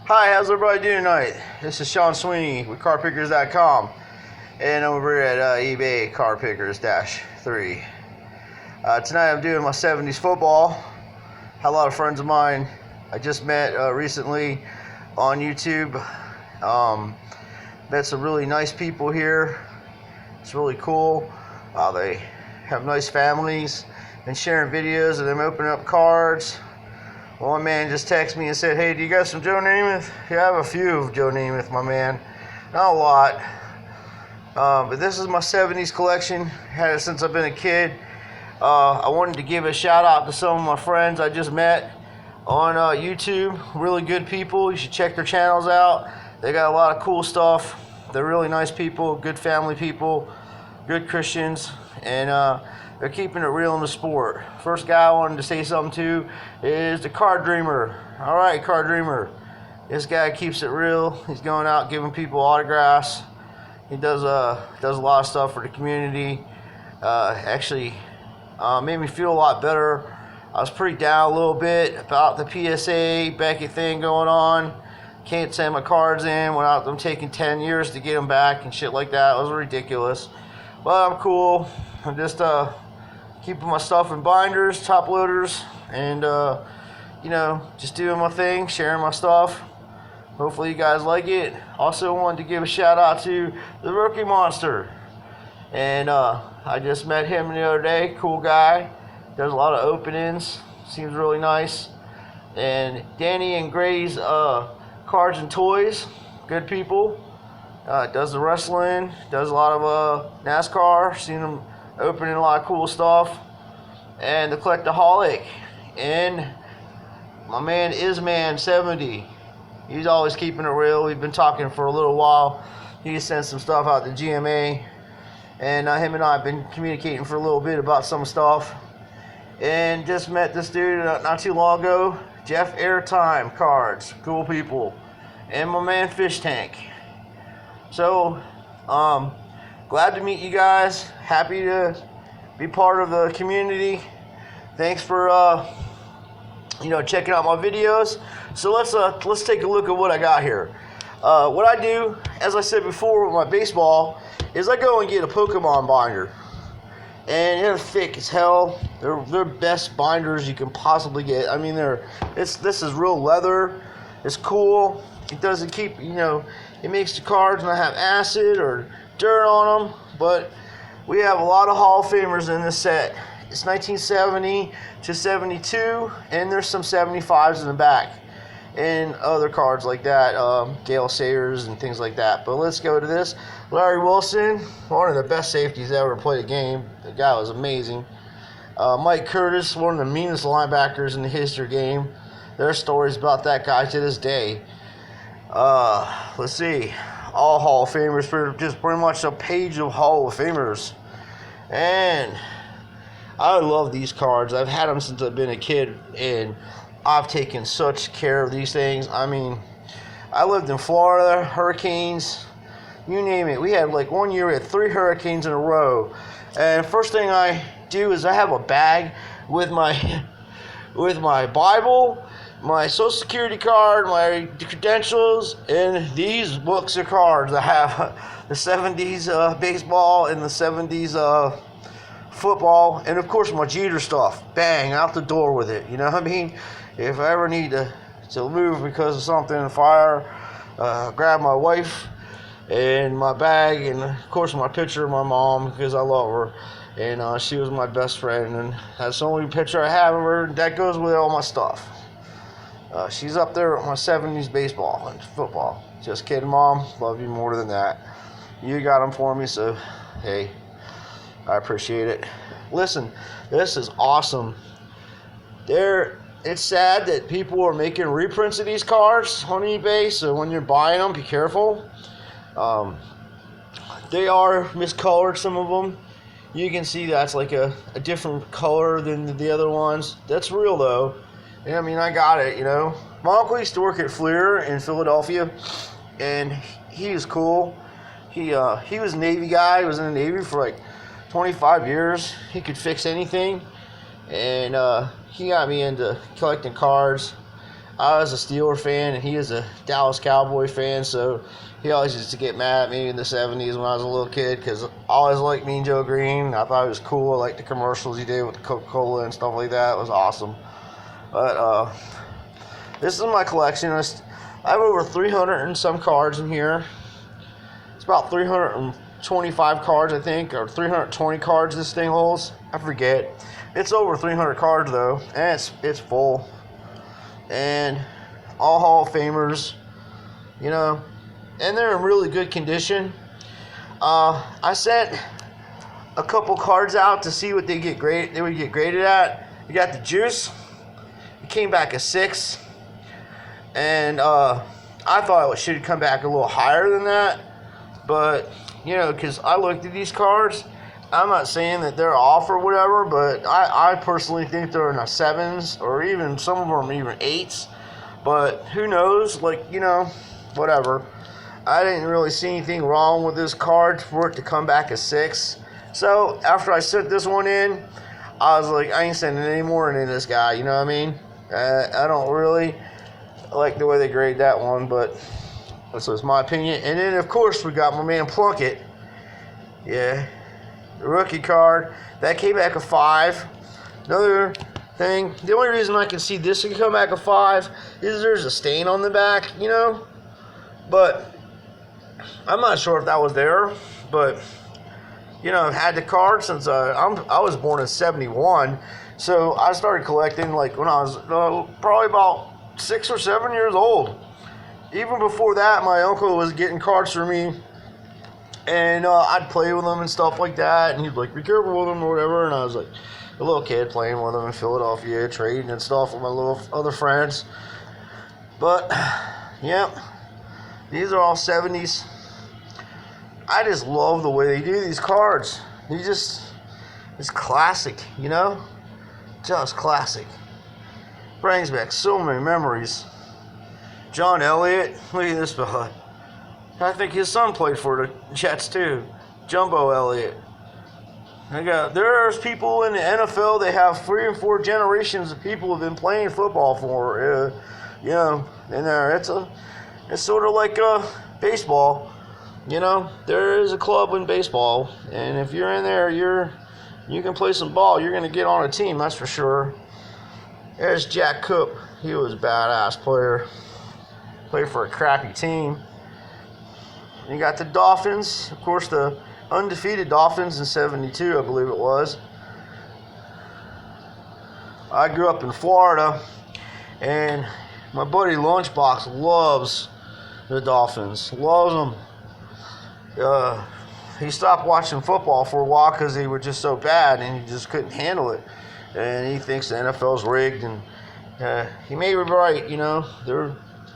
Hi, how's everybody doing tonight? This is Sean Sweeney with CarPickers.com and over at eBay CarPickers-3. Tonight I'm doing my 70s football. Had a lot of friends of mine I just met recently on YouTube. Met some really nice people here. It's really cool. They have nice families and sharing videos of them opening up cards. One man just texted me and said, "Hey, do you got some Joe Namath?" Yeah, I have a few of Joe Namath, my man. Not a lot. But this is my 70s collection. Had it since I've been a kid. I wanted to give a shout out to some of my friends I just met on YouTube. Really good people. You should check their channels out. They got a lot of cool stuff. They're really nice people, good family people, good Christians, and they're keeping it real in the sport. First guy I wanted to say something to is the Card Dreamer. All right, Card Dreamer. This guy keeps it real. He's going out giving people autographs. He does a lot of stuff for the community. Actually, made me feel a lot better. I was pretty down a little bit about the PSA Beckett thing going on. Can't send my cards in without them taking 10 years to get them back and shit like that. It was ridiculous. But I'm cool. I'm just keeping my stuff in binders, top loaders, and just doing my thing, sharing my stuff. Hopefully you guys like it. Also wanted to give a shout out to the Rookie Monster, and I just met him the other day. Cool guy, does a lot of openings, seems really nice. And Danny and Gray's Cards and Toys, good people. Does the wrestling, does a lot of NASCAR. Seen him opening a lot of cool stuff. And the Collectaholic, and my man Isman70. He's always keeping it real. We've been talking for a little while. He sent some stuff out to GMA, and him and I have been communicating for a little bit about some stuff. And just met this dude not too long ago, Jeff Airtime Cards, cool people, and my man Fish Tank. So, glad to meet you guys. Happy to be part of the community. Thanks for checking out my videos. So let's take a look at what I got here. What I do, as I said before with my baseball, is I go and get a Pokemon binder, and they're thick as hell. They're best binders you can possibly get. I mean, this is real leather. It's cool. It doesn't keep, it makes the cards not have acid or dirt on them. But we have a lot of Hall of Famers in this set. It's 1970 to 72, and there's some 75s in the back, and other cards like that, Gale Sayers and things like that. But let's go to this. Larry Wilson, one of the best safeties ever played a game. The guy was amazing. Mike Curtis, one of the meanest linebackers in the history game. There's stories about that guy to this day. Let's see. All Hall of Famers, for just pretty much a page of Hall of Famers. And I love these cards. I've had them since I've been a kid, and I've taken such care of these things. I mean, I lived in Florida, hurricanes, you name it. We had one year we had 3 hurricanes in a row. And first thing I do is I have a bag with my Bible, my Social Security card, my credentials, and these books of cards. I have the 70s baseball and the 70s football, and of course my Jeter stuff. Bang, out the door with it. You know what I mean? If I ever need to move because of something in the fire, grab my wife and my bag, and of course my picture of my mom, because I love her, and she was my best friend, and that's the only picture I have of her. That goes with all my stuff. She's up there with my 70s baseball and football. Just kidding, Mom. Love you more than that. You got them for me, so hey, I appreciate it. Listen, this is awesome. It's sad that people are making reprints of these cards on eBay, so when you're buying them, be careful. They are miscolored, some of them. You can see that's like a different color than the other ones. That's real, though. And I mean, I got it, My uncle used to work at Fleer in Philadelphia, and he was cool. He was a Navy guy. He was in the Navy for 25 years. He could fix anything, and he got me into collecting cards. I was a Steeler fan and he is a Dallas Cowboy fan, so he always used to get mad at me in the 70s when I was a little kid because I always liked Mean Joe Green. I thought it was cool. I liked the commercials he did with the Coca-Cola and stuff like that. It was awesome. But this is my collection. I have over 300 and some cards in here. It's about 325 cards, I think, or 320 cards this thing holds. I forget. It's over 300 cards though, and it's full. And all Hall of Famers, you know, and they're in really good condition. I sent a couple cards out to see what they would get graded at. You got the Juice. It came back a 6, and I thought it should come back a little higher than that. But you know, because I looked at these cards, I'm not saying that they're off or whatever, but I personally think they're in the 7s or even some of them even 8s. But who knows? Like, you know, whatever. I didn't really see anything wrong with this card for it to come back a 6. So after I sent this one in, I was like, I ain't sending any more in this guy. You know what I mean? I don't really like the way they grade that one, but that's just my opinion. And then of course we got my man Plunkett. Yeah. The rookie card that came back a 5. Another thing, the only reason I can see this can come back a 5 is there's a stain on the back, you know. But I'm not sure if that was there. But you know, I've had the card since I was born in '71, so I started collecting like when I was probably about 6 or 7 years old. Even before that, my uncle was getting cards for me. And I'd play with them and stuff like that, and he'd like, be careful with them or whatever, and I was like a little kid playing with them in Philadelphia, trading and stuff with my little other friends. But yeah, these are all 70s. I just love the way they do these cards. It's classic, you know, just classic. Brings back so many memories. John Elliott, look at this fella. I think his son played for the Jets too, Jumbo Elliott. There's people in the NFL. They have 3 and 4 generations of people who've been playing football for, you know, in there. It's sort of like baseball, you know. There is a club in baseball, and if you're in there, you can play some ball. You're gonna get on a team, that's for sure. There's Jack Cook. He was a badass player. Played for a crappy team. You got the Dolphins, of course, the undefeated Dolphins in '72, I believe it was. I grew up in Florida, and my buddy Lunchbox loves the Dolphins, loves them. He stopped watching football for a while because they were just so bad, and he just couldn't handle it. And he thinks the NFL's rigged, and he may be right, you know.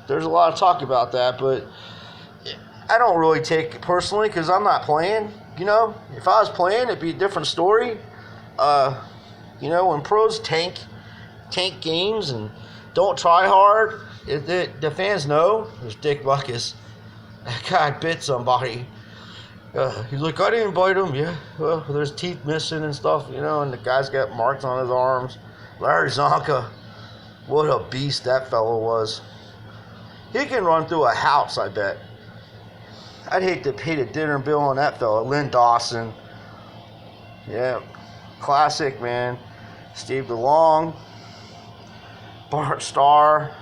There's a lot of talk about that, but I don't really take it personally because I'm not playing, you know. If I was playing, it'd be a different story. You know, when pros tank games and don't try hard, the fans know. There's Dick Butkus. That guy bit somebody. He's like, I didn't bite him. Yeah, well, there's teeth missing and stuff, you know, and the guy's got marks on his arms. Larry Zonka, what a beast that fellow was. He can run through a house, I bet. I'd hate to pay the dinner bill on that fella. Lynn Dawson. Yeah. Classic, man. Steve DeLong. Bart Starr.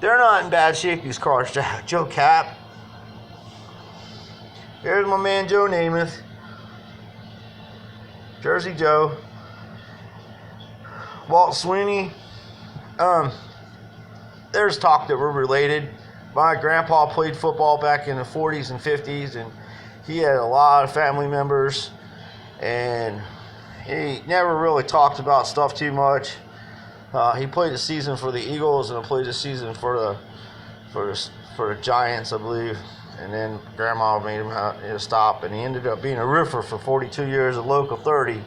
They're not in bad shape, these cars. Joe Cap. Here's my man Joe Namath. Jersey Joe. Walt Sweeney. There's talk that we're related. My grandpa played football back in the 40s and 50s, and he had a lot of family members, and he never really talked about stuff too much. He played a season for the Eagles and played a season for the Giants, I believe, and then Grandma made him stop, and he ended up being a roofer for 42 years at Local 30.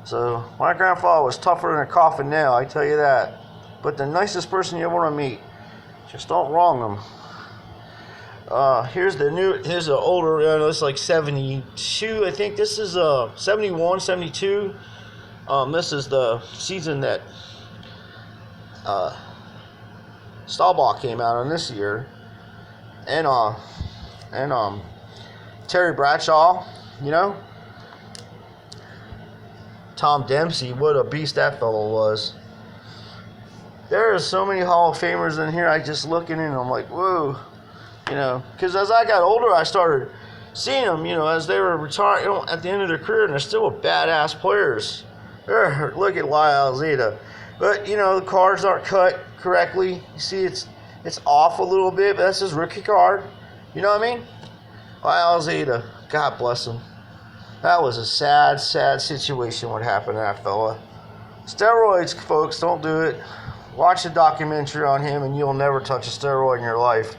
So my grandfather was tougher than a coffin nail, I tell you that. But the nicest person you ever want to meet. Just don't wrong them. Here's the older, it's like 72, I think. This is 71, 72. This is the season that Staubach came out on this year, and Terry Bradshaw, you know, Tom Dempsey, what a beast that fellow was. There are so many Hall of Famers in here. I just looking in, I'm like, whoa, you know, because as I got older, I started seeing them, you know, as they were retiring, you know, at the end of their career, and they're still badass players. Look at Lyle Alzado. But, you know, the cards aren't cut correctly. You see, it's off a little bit, but that's his rookie card. You know what I mean? Lyle Alzado, God bless him. That was a sad, sad situation what happened to that fella. Steroids, folks, don't do it. Watch a documentary on him and you'll never touch a steroid in your life.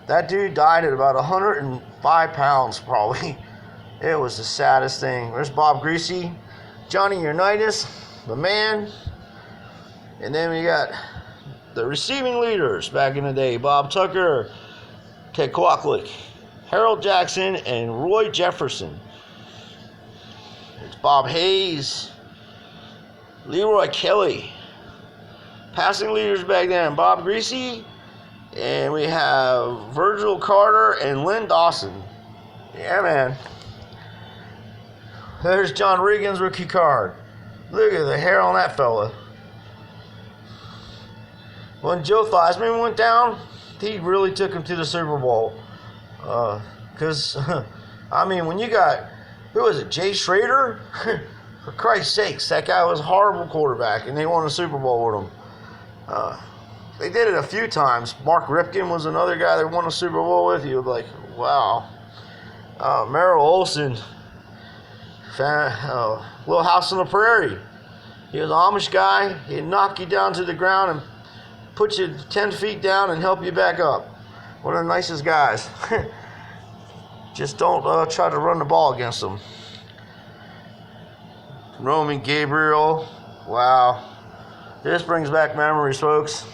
That dude died at about 105 pounds, probably. It was the saddest thing. There's Bob Greasy, Johnny Unitas, the man. And then we got the receiving leaders back in the day. Bob Tucker, Ted Kwaklik, Harold Jackson, and Roy Jefferson. It's Bob Hayes, Leroy Kelly. Passing leaders back then, Bob Greasy, and we have Virgil Carter and Len Dawson. Yeah, man. There's John Regan's rookie card. Look at the hair on that fella. When Joe Theismann went down, he really took him to the Super Bowl. Because, I mean, when you got, who was it, Jay Schrader? For Christ's sakes, that guy was a horrible quarterback, and they won a Super Bowl with him. They did it a few times. Mark Ripken was another guy that won a Super Bowl with you. Like, wow. Merrill Olsen, Little House on the Prairie. He was an Amish guy. He'd knock you down to the ground and put you 10 feet down and help you back up. One of the nicest guys. Just don't try to run the ball against him. Roman Gabriel. Wow. This brings back memories, folks.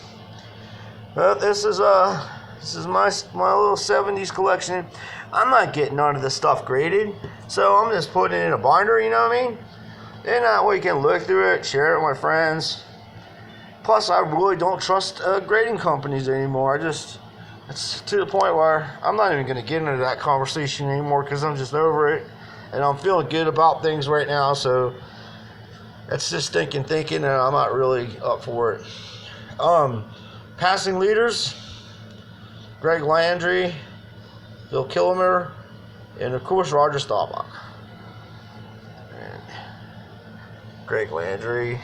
This is my little 70s collection. I'm not getting none of this stuff graded, so I'm just putting it in a binder, you know what I mean? And that way you can look through it, share it with my friends. Plus, I really don't trust grading companies anymore. It's to the point where I'm not even going to get into that conversation anymore because I'm just over it. And I'm feeling good about things right now, so that's just thinking, and I'm not really up for it. Passing leaders, Greg Landry, Bill Kilmer, and of course Roger Staubach. And Greg Landry,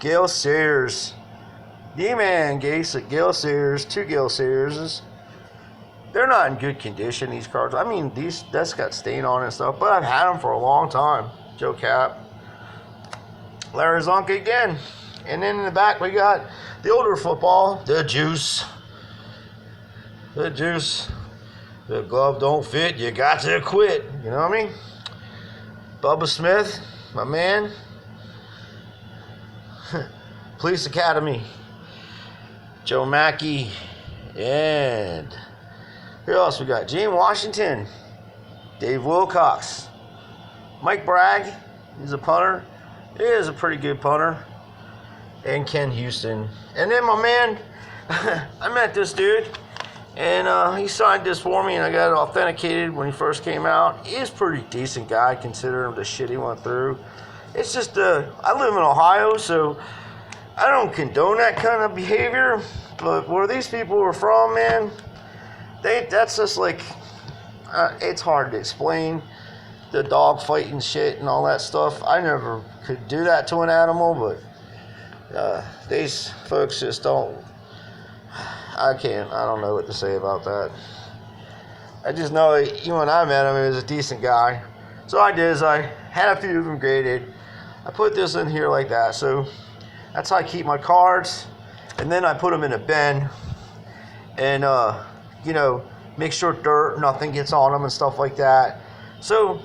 Gale Sayers, D-Man Gale Sayers, two Gale Sayerses. They're not in good condition, these cards. I mean, that's got stain on it and stuff, but I've had them for a long time. Joe Cap, Larry Zonka again, and then in the back we got the older football, the Juice. The glove don't fit, you got to quit. You know what I mean? Bubba Smith, my man. Police Academy, Joe Mackey, and who else we got? Gene Washington, Dave Wilcox. Mike Bragg, he's a punter. He is a pretty good punter. And Ken Houston. And then my man, I met this dude, and he signed this for me, and I got it authenticated when he first came out. He's a pretty decent guy, considering the shit he went through. It's just, I live in Ohio, so I don't condone that kind of behavior. But where these people are from, man, that's just like, it's hard to explain. The dog fighting shit and all that stuff. I never could do that to an animal, but these folks just don't. I don't know what to say about that. I just know even when I met him, he was a decent guy. So I did is I had a few of them graded. I put this in here like that. So that's how I keep my cards. And then I put them in a bin and, make sure dirt, nothing gets on them and stuff like that. So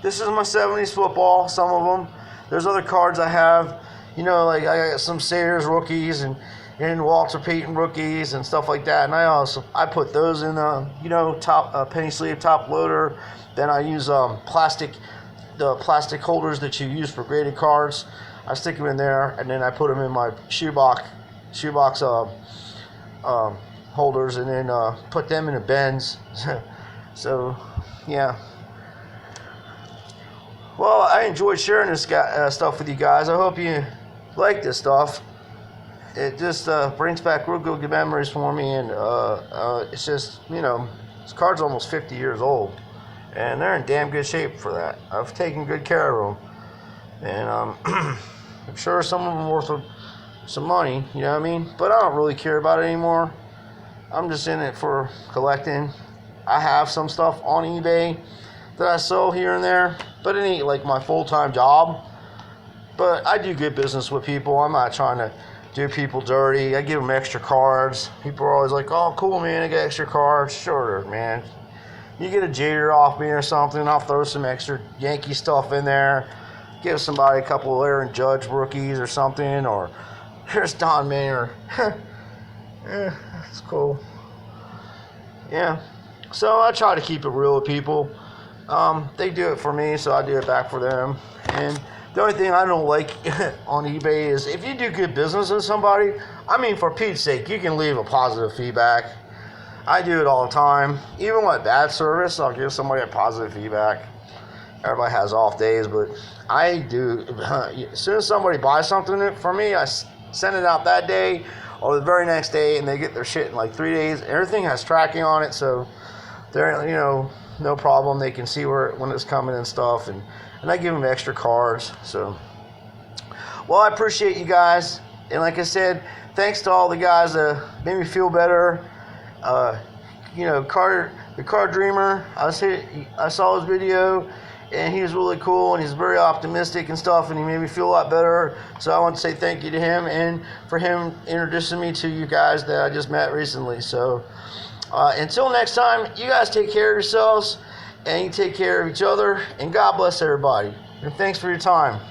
this is my 70s football, some of them. There's other cards I have, like I got some Sayers rookies and Walter Payton rookies and stuff like that. And I put those in top penny sleeve top loader. Then I use the plastic holders that you use for graded cards. I stick them in there, and then I put them in my shoebox shoebox holders, and then put them in a Benz. So, yeah. Well, I enjoyed sharing this stuff with you guys. I hope you like this stuff. It just brings back real good memories for me, and it's just, you know, this car's almost 50 years old, and they're in damn good shape for that. I've taken good care of them, and I'm sure some of them are worth some money, you know what I mean? But I don't really care about it anymore. I'm just in it for collecting. I have some stuff on eBay that I sell here and there, but it ain't like my full-time job. But I do good business with people. I'm not trying to do people dirty. I give them extra cards. People are always like, oh, cool, man, I got extra cards. Sure, man. You get a Jeter off me or something, I'll throw some extra Yankee stuff in there. Give somebody a couple of Aaron Judge rookies or something, or here's Don Mayer. Yeah, it's cool. Yeah. So I try to keep it real with people. They do it for me, so I do it back for them. And the only thing I don't like on eBay is if you do good business with somebody, I mean, for Pete's sake, you can leave a positive feedback. I do it all the time. Even with bad service, I'll give somebody a positive feedback. Everybody has off days, but I do. As soon as somebody buys something from me, I send it out that day or the very next day, and they get their shit in like 3 days. Everything has tracking on it, so they're, you know, no problem. They can see when it's coming and stuff, and I give them extra cards. So, well, I appreciate you guys, and like I said, thanks to all the guys that made me feel better. You know, the Car Dreamer, I saw his video, and he was really cool, and he's very optimistic and stuff, and he made me feel a lot better. So I want to say thank you to him, and for him introducing me to you guys that I just met recently. So until next time, you guys take care of yourselves, and you take care of each other, and God bless everybody. And thanks for your time.